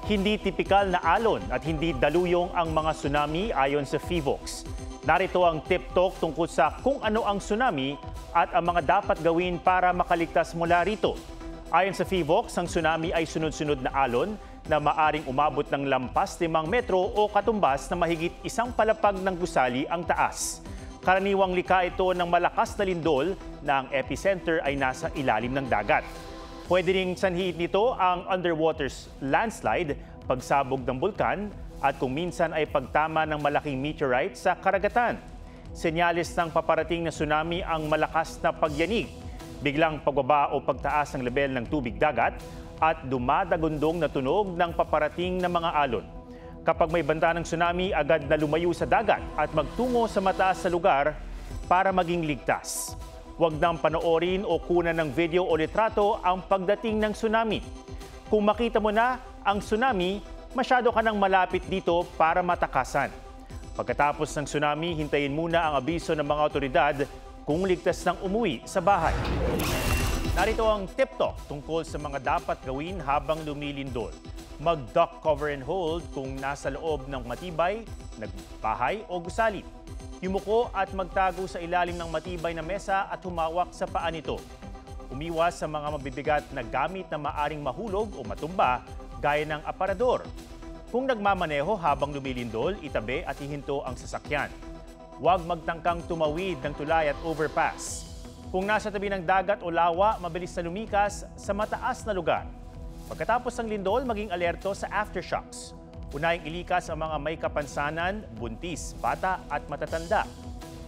Hindi tipikal na alon at hindi daluyong ang mga tsunami ayon sa PHIVOLCS. Narito ang tip talk tungkol sa kung ano ang tsunami at ang mga dapat gawin para makaligtas mula rito. Ayon sa PHIVOLCS, ang tsunami ay sunod-sunod na alon na maaring umabot ng lampas 5 metro o katumbas na mahigit isang palapag ng gusali ang taas. Karaniwang likha ito ng malakas na lindol na ang epicenter ay nasa ilalim ng dagat. Pwede ring sanhiin nito ang underwater landslide, pagsabog ng bulkan, at kung minsan ay pagtama ng malaking meteorite sa karagatan. Senyales ng paparating na tsunami ang malakas na pagyanig, biglang pagbaba o pagtaas ng lebel ng tubig dagat, at dumadagundong na tunog ng paparating na mga alon. Kapag may banta ng tsunami, agad na lumayo sa dagat at magtungo sa mataas na lugar para maging ligtas. Huwag nang panoorin o kunan ng video o litrato ang pagdating ng tsunami. Kung makita mo na ang tsunami, masyado ka nang malapit dito para matakasan. Pagkatapos ng tsunami, hintayin muna ang abiso ng mga otoridad kung ligtas nang umuwi sa bahay. Narito ang tip talk tungkol sa mga dapat gawin habang lumilindol. Mag-duck cover and hold kung nasa loob ng matibay, nagbahay o gusali. Yumuko at magtago sa ilalim ng matibay na mesa at humawak sa paa nito. Umiwas sa mga mabibigat na gamit na maaring mahulog o matumba gaya ng aparador. Kung nagmamaneho habang lumilindol, itabi at ihinto ang sasakyan. Huwag magtangkang tumawid ng tulay at overpass. Kung nasa tabi ng dagat o lawa, mabilis na lumikas sa mataas na lugar. Pagkatapos ng lindol, maging alerto sa aftershocks. Unahing ilikas ang mga may kapansanan, buntis, bata at matatanda.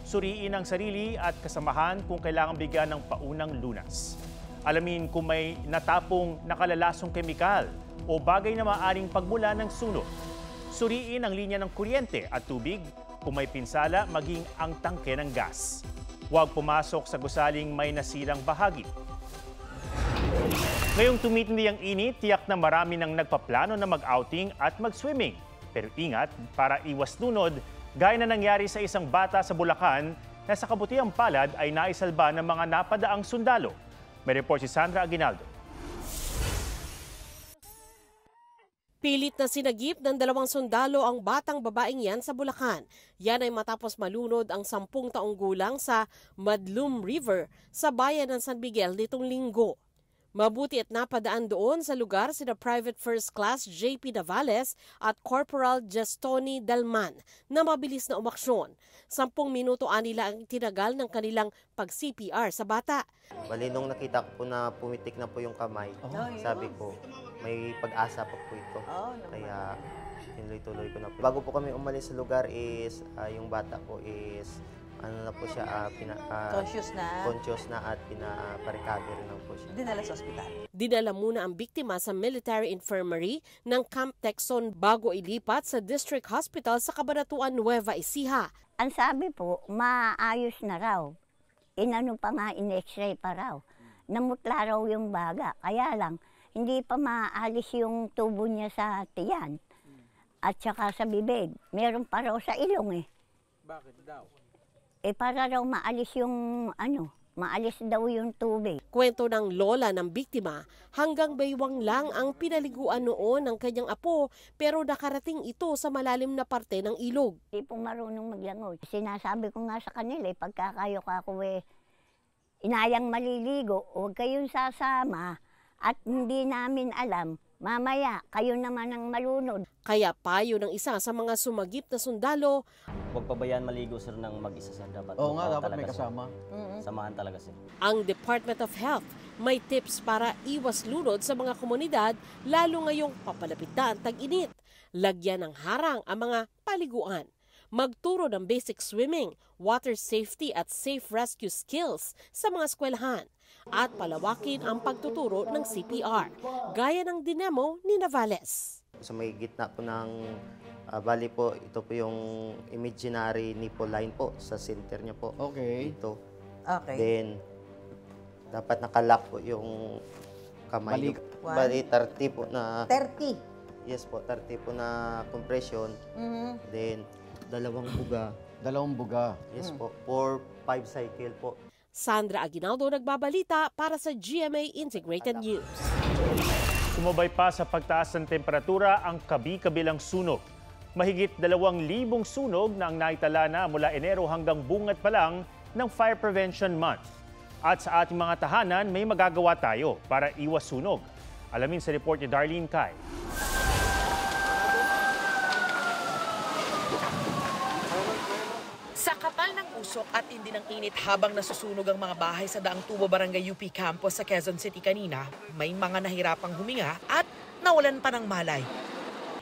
Suriin ang sarili at kasamahan kung kailangan bigyan ng paunang lunas. Alamin kung may natapong nakalalasong kemikal o bagay na maaaring pagmula ng sunog. Suriin ang linya ng kuryente at tubig kung may pinsala, maging ang tangke ng gas. Huwag pumasok sa gusaling may nasirang bahagi. Ngayong tumitindi ang init, tiyak na marami nang nagpaplano na mag-outing at mag-swimming. Pero ingat para iwas lunod, gaya na nangyari sa isang bata sa Bulacan na sa kabutiang palad ay naisalba ng mga napadaang sundalo. May report si Sandra Aguinaldo. Pilit na sinagip ng 2 sundalo ang batang babaeng yan sa Bulacan. Yan ay matapos malunod ang 10 taong gulang sa Madlum River sa bayan ng San Miguel nitong Linggo. Mabuti at napadaan doon sa lugar sina Private First Class JP Navales at Corporal Gestoni Dalman na mabilis na umaksyon. 10 minuto nila ang tinagal ng kanilang pag-CPR sa bata. Bali, nung nakita ko po na pumitik na po yung kamay, sabi ko, may pag-asa pa po ito. Kaya tinuloy-tuloy ko na po. Bago po kami umalis sa lugar is, yung bata po is, ano na po siya, conscious na at pinaparecovery na po siya. Dinala sa ospital. Dinala muna ang biktima sa military infirmary ng Camp Texon bago ilipat sa District Hospital sa Cabanatuan, Nueva Ecija. Ang sabi po, maayos na raw. Inano pa nga, in-x-ray pa raw. Namutla raw yung baga. Kaya lang, hindi pa maalis yung tubo niya sa tiyan. At saka sa bibig. Meron pa raw sa ilong eh. Bakit daw? Para raw maalis yung maalis daw yung tubig. Kwento ng lola ng biktima, hanggang baywang lang ang pinaliguan noon ng kanyang apo pero nakarating ito sa malalim na parte ng ilog. Hindi po marunong maglangoy. Sinasabi ko nga sa kanila, pagkakayo ka ako inayang maliligo, huwag kayong sasama at hindi namin alam. Mamaya, kayo naman ang malunod. Kaya payo ng isa sa mga sumagip na sundalo, huwag pabayaan maligo sir ng mag-isa sir. Dapat dapat may kasama. Samahan talaga sir. Ang Department of Health may tips para iwas lunod sa mga komunidad lalo ngayong papalapit na ang tag-init. Lagyan ng harang ang mga paliguan. Magturo ng basic swimming, water safety at safe rescue skills sa mga eskwelahan. At palawakin ang pagtuturo ng CPR, gaya ng dinemo ni Navales. Sa may gitna po ng bali po, ito po yung imaginary nipple line po sa center niya po. Okay. Dito. Okay. Then, dapat nakalock po yung kamay. Bali, 30 po na... 30? Yes po, 30 po na compression. Then, 2 buga. 2 buga. Yes po, 4-5 cycle po. Sandra Aguinaldo nagbabalita para sa GMA Integrated News. Sumabay pa sa pagtaas ng temperatura ang kabi-kabilang sunog. Mahigit 2,000 sunog na ang naitala na mula Enero hanggang bungat pa lang ng Fire Prevention Month. At sa ating mga tahanan, may magagawa tayo para iwas sunog. Alamin sa report ni Darlene Kai. Sa kapal ng usok at hindi ng init habang nasusunog ang mga bahay sa Daang Tubo Barangay UP Campus sa Quezon City kanina, may mga nahirapang huminga at nawalan pa ng malay.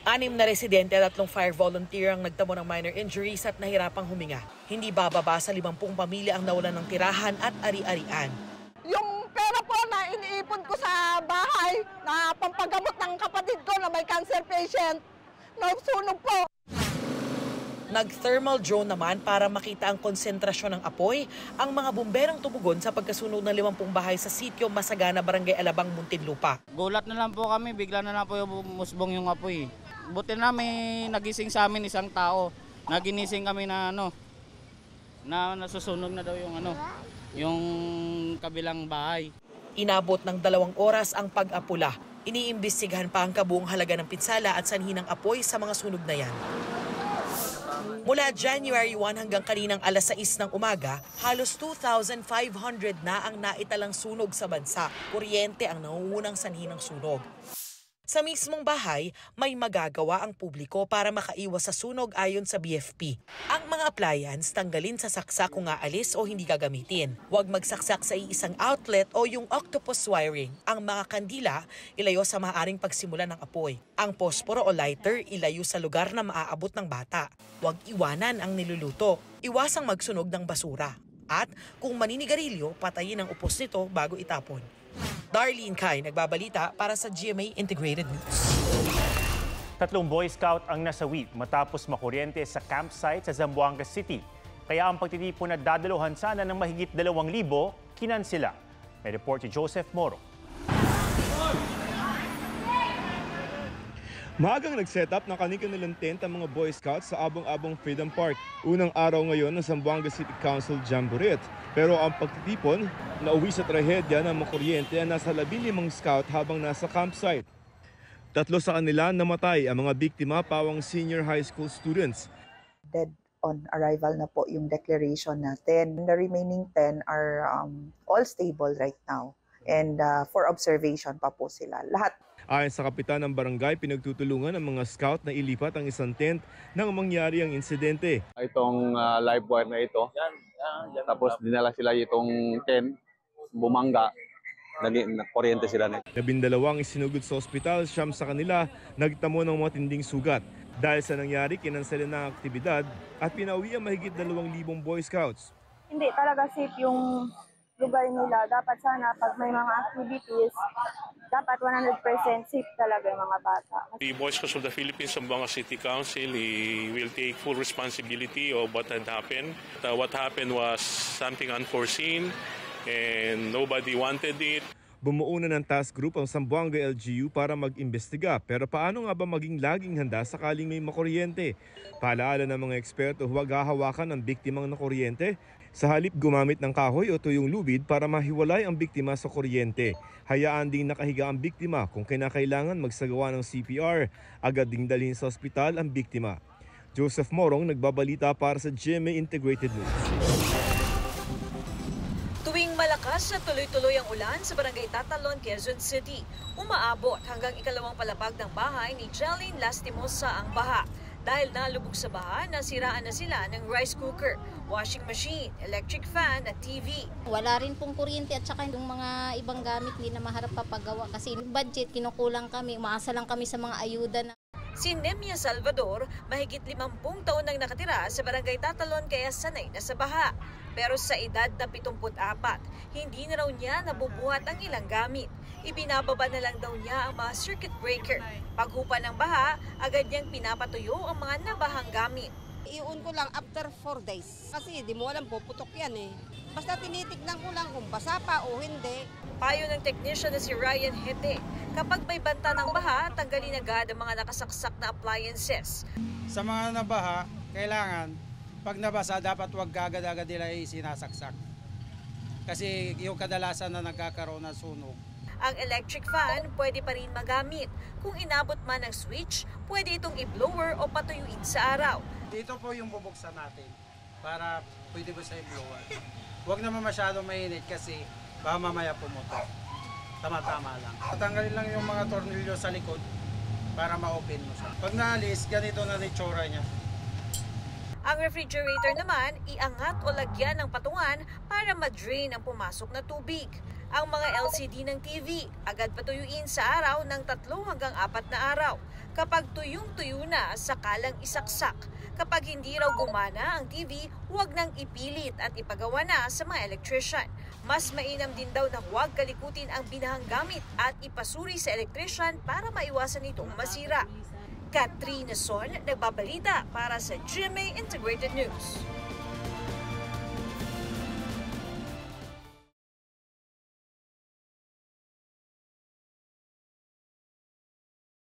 6 na residente at 3 fire volunteer ang nagtamo ng minor injuries at nahirapang huminga. Hindi bababa sa 50 pamilya ang nawalan ng tirahan at ari-arian. Yung pera po na iniipon ko sa bahay na pampagamot ng kapatid ko na may cancer patient, nagsunog po. Nag-thermal drone naman para makita ang konsentrasyon ng apoy ang mga bumberang tumugon sa pagkasunog ng 50 bahay sa sitio Masagana, Barangay Alabang, Muntinlupa. Gulat na lang po kami, bigla na lang po yung musbong yung apoy. Buti na may nagising sa amin isang tao. Naginising kami na na nasusunog na daw yung kabilang bahay. Inabot ng 2 oras ang pag-apula. Iniimbestigahan pa ang kabuong halaga ng pinsala at sanhi ng apoy sa mga sunog na yan. Mula January 1 hanggang kaninang alas 6 ng umaga, halos 2,500 na ang naitalang sunog sa bansa. Kuryente ang nangungunang sanhi ng sunog. Sa mismong bahay, may magagawa ang publiko para makaiwas sa sunog ayon sa BFP. Ang mga appliance tanggalin sa saksak kung aalis o hindi gagamitin. Huwag magsaksak sa iisang outlet o yung octopus wiring. Ang mga kandila, ilayo sa maaaring pagsimula ng apoy. Ang posporo o lighter, ilayo sa lugar na maaabot ng bata. Huwag iwanan ang niluluto. Iwasang magsunog ng basura. At kung maninigarilyo, patayin ang upos nito bago itapon. Darlene Kai, nagbabalita para sa GMA Integrated News. 3 Boy Scout ang nasawi matapos makuryente sa campsite sa Zamboanga City. Kaya ang pagtitipon na dadaluhan sana ng mahigit 2,000, kinansila. May report si Joseph Moro. Maagang nag-set up ng kanilang tent ang mga Boy Scouts sa Abong-Abong Freedom Park. Unang araw ngayon ng Zamboanga City Council Jamboree. Pero ang pagtitipon, nauwi sa trahedya ng makuryente ang nasa 15 scout habang nasa campsite. 3 sa kanila namatay, ang mga biktima pawang senior high school students. Dead on arrival na po yung declaration natin. The remaining 10 are all stable right now and for observation pa po sila. Lahat. Ayon sa kapitan ng barangay, pinagtutulungan ng mga scout na ilipat ang isang tent nang mangyari ang insidente. Itong live wire na ito, tapos dinala sila itong tent, bumangga, nagkuryente sila nito. 12 ang isinugod sa ospital, 9 sa kanila nagtamo ng matinding sugat. Dahil sa nangyari, kinanselan ng aktibidad at pinauwi ang mahigit 2,000 Boy Scouts. Hindi talaga safe yung lugar nila. Dapat sana pag may mga activities, dapat 100% safe talaga yung mga bata. The Boy Scouts of the Philippines, Zamboanga City Council, will take full responsibility of what had happened. What happened was something unforeseen and nobody wanted it. Bumuo na ng task group ang Zamboanga LGU para mag-imbestiga. Pero paano nga ba maging laging handa sakaling may makuryente? Paalaala ng mga eksperto, huwag hahawakan ang biktimang nakuryente. Sa halip gumamit ng kahoy o tuyong lubid para mahiwalay ang biktima sa kuryente. Hayaan ding nakahiga ang biktima kung kinakailangan magsagawa ng CPR. Agad ding dalhin sa ospital ang biktima. Joseph Morong, nagbabalita para sa GMA Integrated News. Tuwing malakas at tuloy-tuloy ang ulan sa Barangay Tatalon, Quezon City, umaabot hanggang ikalawang palapag ng bahay ni Jeline Lastimosa ang baha. Dahil nalubog sa baha, nasiraan na sila ng rice cooker, washing machine, electric fan at TV. Wala rin pong kuryente at saka yung mga ibang gamit hindi na maharap papagawa kasi budget, kinukulang kami, umaasa lang kami sa mga ayuda na. Si Nemia Salvador, mahigit 50 taon nang nakatira sa Barangay Tatalon kaya sanay na sa baha. Pero sa edad na 74, hindi na raw niya nabubuhat ang ilang gamit. Ibinababa na lang daw niya ang mga circuit breaker. Paghupa ng baha, agad niyang pinapatuyo ang mga nabahang gamit. Iyon ko lang after 4 days. Kasi di mo alam, puputok yan eh. Basta tinitignan ko lang kung basa pa o hindi. Payo ng technician na si Ryan Hete, kapag may banta ng baha, tanggalin agad ang mga nakasaksak na appliances. Sa mga nabaha, kailangan, pag nabasa, dapat huwag agad-agad nila sinasaksak. Kasi yung kadalasan na nagkakaroon ng sunog. Ang electric fan pwede pa rin magamit. Kung inabot man ng switch, pwede itong i-blower o patuyuin sa araw. Dito po yung bubuksan natin para pwede ba sa i-blower. Huwag naman masyado mainit kasi baka mamaya pumutok. Tama-tama lang. Tatanggalin lang yung mga tornilyo sa likod para ma-open mo siya. Pag naalis, ganito na itsura niya. Ang refrigerator naman, iangat o lagyan ng patungan para ma-drain ang pumasok na tubig. Ang mga LCD ng TV, agad patuyuin sa araw ng 3 hanggang 4 na araw. Kapag tuyong-tuyo na, sakalang isaksak. Kapag hindi raw gumana ang TV, huwag nang ipilit at ipagawa na sa mga electrician. Mas mainam din daw na huwag kalikutin ang binahang gamit at ipasuri sa electrician para maiwasan itong masira. Katrina Son, nagbabalita para sa GMA Integrated News.